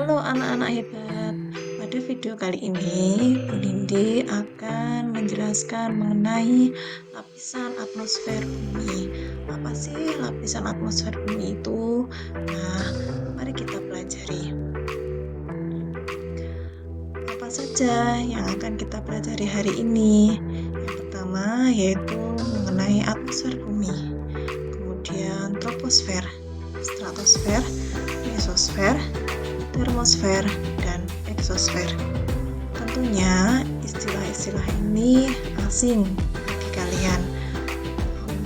Halo anak-anak hebat, pada video kali ini Bu Nindi akan menjelaskan mengenai lapisan atmosfer bumi. Apa sih lapisan atmosfer bumi itu? Nah, mari kita pelajari. Apa saja yang akan kita pelajari hari ini? Yang pertama yaitu mengenai atmosfer bumi, kemudian troposfer, stratosfer, mesosfer, termosfer, dan eksosfer. Tentunya istilah-istilah ini asing bagi kalian.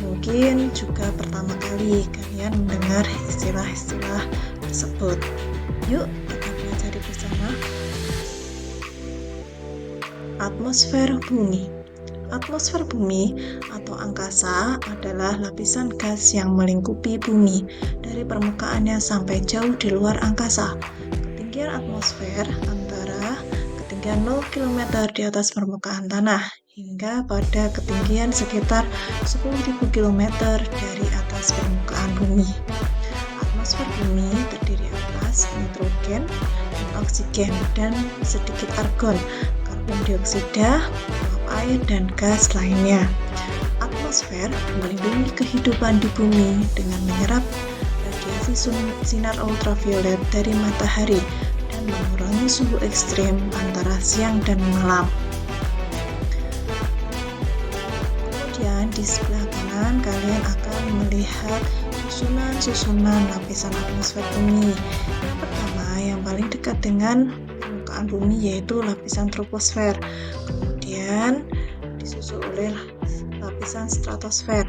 Mungkin juga pertama kali kalian mendengar istilah-istilah tersebut. Yuk kita pelajari bersama. Atmosfer bumi. Atmosfer bumi atau angkasa adalah lapisan gas yang melingkupi bumi dari permukaannya sampai jauh di luar angkasa. Ketinggian atmosfer antara ketinggian 0 km di atas permukaan tanah hingga pada ketinggian sekitar 10.000 km dari atas permukaan bumi. Atmosfer bumi terdiri atas nitrogen dan oksigen dan sedikit argon, karbon dioksida, uap air, dan gas lainnya. Atmosfer melindungi kehidupan di bumi dengan menyerap radiasi sinar ultraviolet dari matahari dan mengurangi suhu ekstrim antara siang dan malam. Kemudian di sebelah kanan kalian akan melihat susunan lapisan atmosfer bumi. Yang pertama, yang paling dekat dengan permukaan bumi yaitu lapisan troposfer. Kemudian disusul oleh lapisan stratosfer.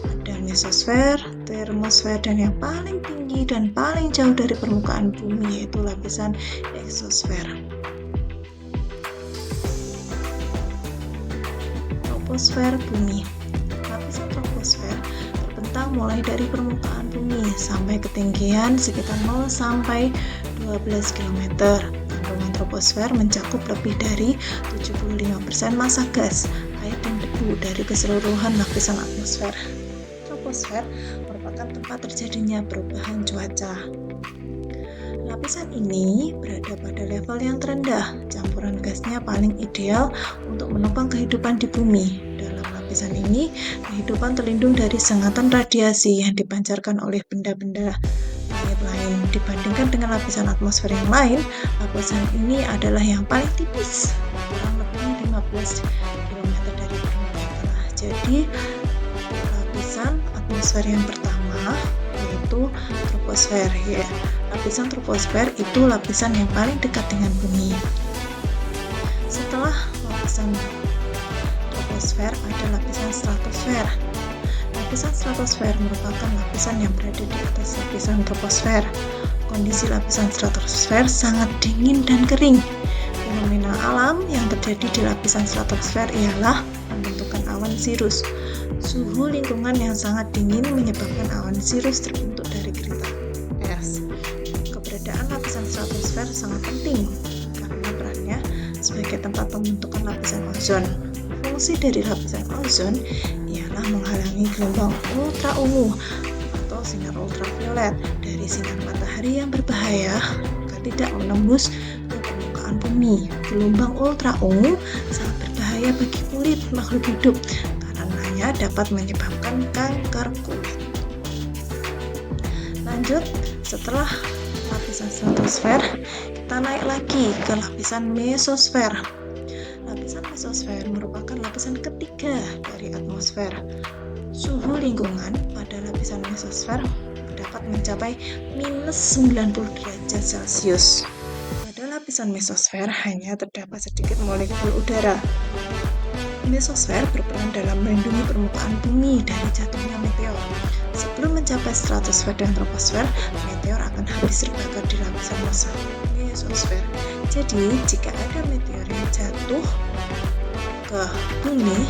Ada mesosfer, termosfer, dan yang paling tinggi dan paling jauh dari permukaan bumi yaitu lapisan eksosfer. Troposfer bumi. Lapisan troposfer terbentang mulai dari permukaan bumi sampai ketinggian sekitar 0 sampai 12 km. Kandungan troposfer mencakup lebih dari 75% massa gas, air, dan debu dari keseluruhan lapisan atmosfer. Troposfer merupakan tempat terjadinya perubahan cuaca. Lapisan ini berada pada level yang terendah. Campuran gasnya paling ideal untuk menopang kehidupan di bumi. Dalam lapisan ini, kehidupan terlindung dari sengatan radiasi yang dipancarkan oleh benda-benda langit lain. Dibandingkan dengan lapisan atmosfer yang lain, lapisan ini adalah yang paling tipis, kurang lebih 15 km dari permukaan tanah. Jadi, lapisan atmosfer yang pertama yaitu troposfer. Ya, lapisan troposfer itu lapisan yang paling dekat dengan bumi. Setelah lapisan troposfer ada lapisan stratosfer. Lapisan stratosfer merupakan lapisan yang berada di atas lapisan troposfer. Kondisi lapisan stratosfer sangat dingin dan kering. Fenomena alam yang terjadi di lapisan stratosfer ialah pembentukan awan sirus. Suhu lingkungan yang sangat dingin menyebabkan awan sirus terbentuk dari geritan es. Keberadaan lapisan stratosfer sangat penting karena perannya sebagai tempat pembentukan lapisan ozon. Fungsi dari lapisan ozon ialah menghalangi gelombang ultra ungu atau sinar ultraviolet dari sinar matahari yang berbahaya agar tidak menembus ke permukaan bumi. Gelombang ultra ungu sangat berbahaya bagi kulit makhluk hidup karena dapat menyebabkan kanker kulit. Lanjut, setelah lapisan stratosfer, kita naik lagi ke lapisan mesosfer. Lapisan mesosfer merupakan lapisan ketiga dari atmosfer. Suhu lingkungan pada lapisan mesosfer dapat mencapai minus 90 derajat Celcius. Pada lapisan mesosfer hanya terdapat sedikit molekul udara. Mesosfer berperan dalam melindungi permukaan bumi dari jatuhnya meteor. Sebelum mencapai stratosfer dan troposfer, meteor akan habis terbakar di lapisan mesosfer. Jadi, jika ada meteor yang jatuh ke bumi,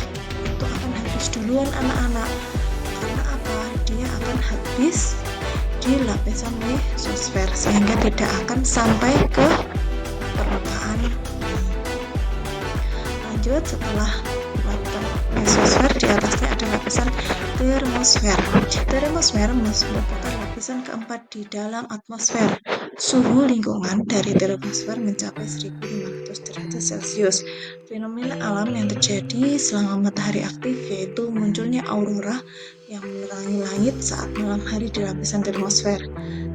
itu akan habis duluan anak-anak. Karena apa? Dia akan habis di lapisan mesosfer sehingga tidak akan sampai ke permukaan bumi. Lanjut, setelah mesosfer di atasnya ada lapisan termosfer. Termosfer merupakan lapisan keempat di dalam atmosfer. Suhu lingkungan dari termosfer mencapai 1500 derajat Celcius. Fenomena alam yang terjadi selama matahari aktif yaitu munculnya aurora yang menerangi langit saat malam hari di lapisan termosfer.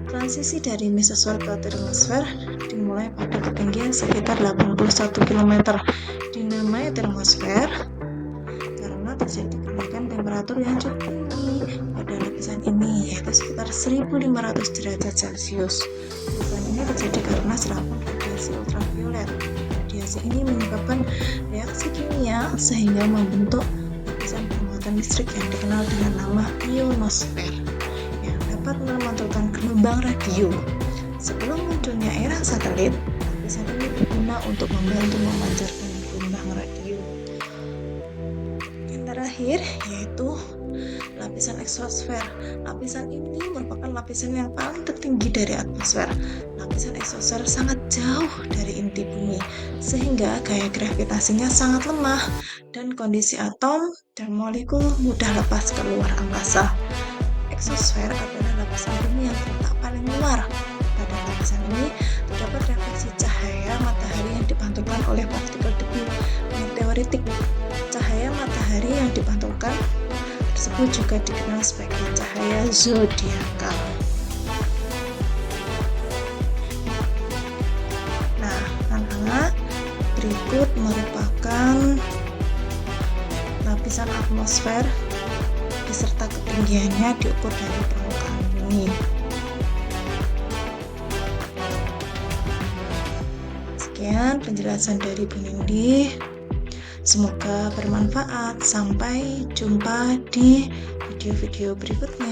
Transisi dari mesosfer ke termosfer dimulai pada ketinggian sekitar 81 km. Dinamai termosfer karena terjadi kenaikan temperatur yang cukup tinggi pada lapisan ini, yaitu sekitar 1500 derajat Celcius. Perubahan ini terjadi karena serapan radiasi ultraviolet. Radiasi ini menyebabkan reaksi kimia sehingga membentuk lapisan bermuatan listrik yang dikenal dengan nama ionosfer yang dapat memantulkan gelombang radio. Sebelum munculnya era satelit, lapisan ini berguna untuk membantu memancarkan gelombang radio. Yang terakhir yaitu lapisan eksosfer. Lapisan ini merupakan lapisan yang paling tertinggi dari atmosfer. Lapisan eksosfer sangat jauh dari inti bumi, sehingga gaya gravitasinya sangat lemah dan kondisi atom dan molekul mudah lepas keluar angkasa. Eksosfer adalah lapisan bumi yang terletak paling luar. Pada lapisan ini terdapat refleksi cahaya matahari yang dipantulkan oleh partikel debu meteoritik. Cahaya matahari yang dipantulkan tersebut juga dikenal sebagai cahaya zodiakal. Nah, anak-anak, berikut merupakan lapisan atmosfer beserta ketinggiannya diukur dari permukaan bumi. Sekian penjelasan dari Bu Nindi. Semoga bermanfaat. Sampai jumpa di video-video berikutnya.